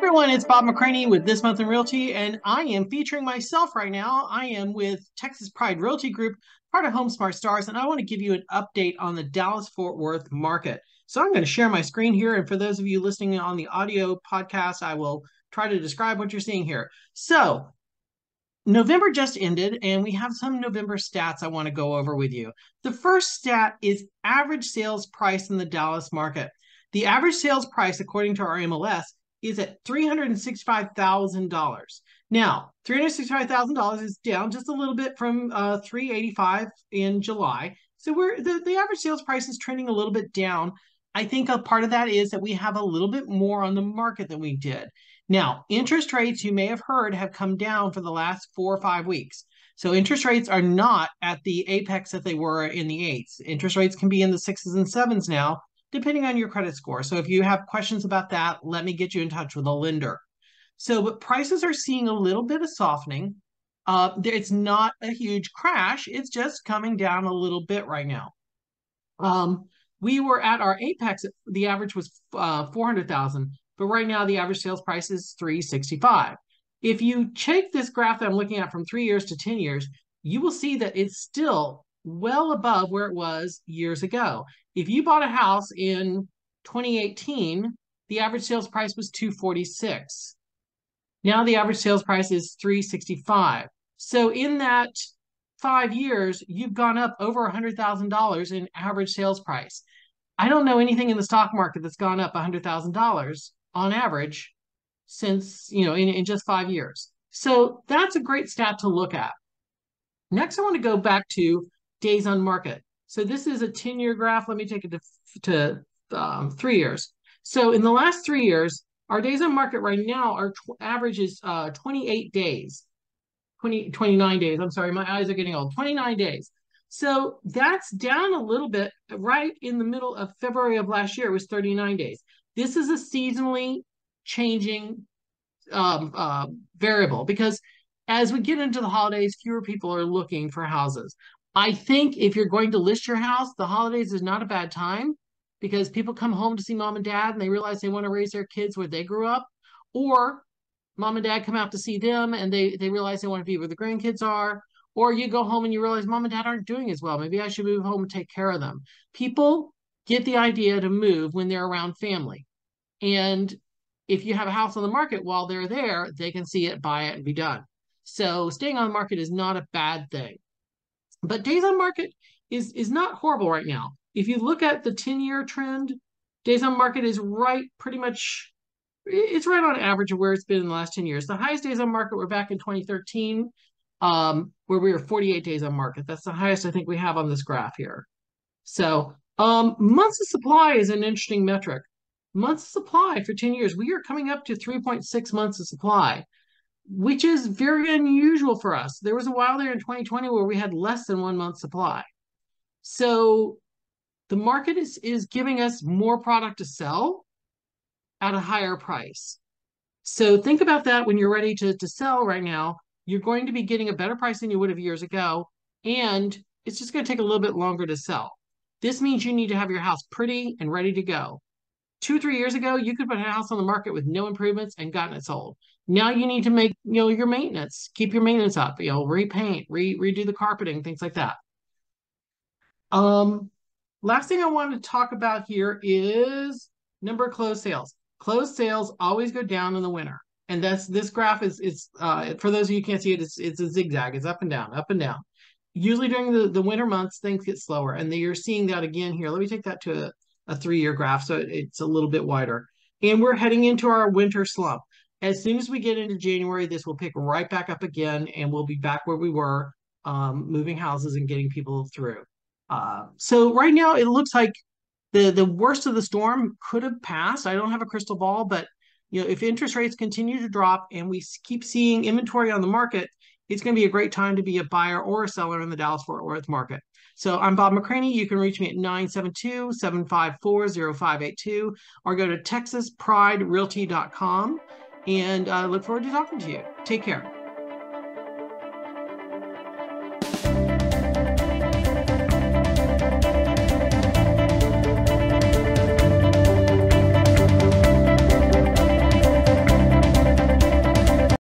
Everyone, it's Bob McCranie with This Month in Realty, and I am featuring myself right now. I am with Texas Pride Realty Group, part of HomeSmart Stars, and I want to give you an update on the Dallas-Fort Worth market. So I'm going to share my screen here, and for those of you listening on the audio podcast, I will try to describe what you're seeing here. So November just ended, and we have some November stats I want to go over with you. The first stat is average sales price in the Dallas market. The average sales price, according to our MLS, is at $365,000. Now, $365,000 is down just a little bit from $385,000 in July. So the average sales price is trending a little bit down. I think a part of that is that we have a little bit more on the market than we did. Now, interest rates, you may have heard, have come down for the last 4 or 5 weeks. So interest rates are not at the apex that they were in the eights. Interest rates can be in the sixes and sevens now, depending on your credit score. So if you have questions about that, let me get you in touch with a lender. So, but prices are seeing a little bit of softening. It's not a huge crash. It's just coming down a little bit right now. We were at our apex. The average was 400,000, but right now the average sales price is 365. If you check this graph that I'm looking at from 3 years to 10 years, you will see that it's still well above where it was years ago. If you bought a house in 2018, the average sales price was 246. Now the average sales price is 365. So in that 5 years, you've gone up over $100,000 in average sales price. I don't know anything in the stock market that's gone up $100,000 on average since, in just 5 years. So that's a great stat to look at. Next, I want to go back to days on market. So this is a 10-year graph. Let me take it to 3 years. So in the last 3 years, our days on market right now, our average is 28 days, 29 days. I'm sorry, my eyes are getting old. 29 days. So that's down a little bit. Right in the middle of February of last year, it was 39 days. This is a seasonally changing variable because as we get into the holidays, fewer people are looking for houses. I think if you're going to list your house, the holidays is not a bad time because people come home to see mom and dad and they realize they want to raise their kids where they grew up, or mom and dad come out to see them and they realize they want to be where the grandkids are, or you go home and you realize mom and dad aren't doing as well. Maybe I should move home and take care of them. People get the idea to move when they're around family. And if you have a house on the market while they're there, they can see it, buy it, and be done. So staying on the market is not a bad thing. But days on market is not horrible right now. If you look at the 10-year trend, days on market is pretty much, it's right on average of where it's been in the last 10 years. The highest days on market were back in 2013, where we were 48 days on market. That's the highest I think we have on this graph here. So months of supply is an interesting metric. Months of supply for 10 years, we are coming up to 3.6 months of supply, which is very unusual for us. There was a while there in 2020 where we had less than 1 month supply. So the market is giving us more product to sell at a higher price. So think about that when you're ready to sell right now. You're going to be getting a better price than you would have years ago, and it's just going to take a little bit longer to sell. This means you need to have your house pretty and ready to go. 2 or 3 years ago, you could put a house on the market with no improvements and gotten it sold. Now you need to make, your maintenance, keep your maintenance up, repaint, redo the carpeting, things like that. Last thing I want to talk about here is number of closed sales. Closed sales always go down in the winter. And this graph is for those of you who can't see it, it's a zigzag. It's up and down, up and down. Usually during the winter months, things get slower. And you're seeing that again here. Let me take that to a 3-year graph so it's a little bit wider. And we're heading into our winter slump. As soon as we get into January, this will pick right back up again, and we'll be back where we were, moving houses and getting people through. So right now, it looks like the worst of the storm could have passed. I don't have a crystal ball, but if interest rates continue to drop and we keep seeing inventory on the market, it's going to be a great time to be a buyer or a seller in the Dallas-Fort Worth market. So I'm Bob McCranie. You can reach me at 972-754-0582 or go to texaspriderealty.com, and I look forward to talking to you. Take care.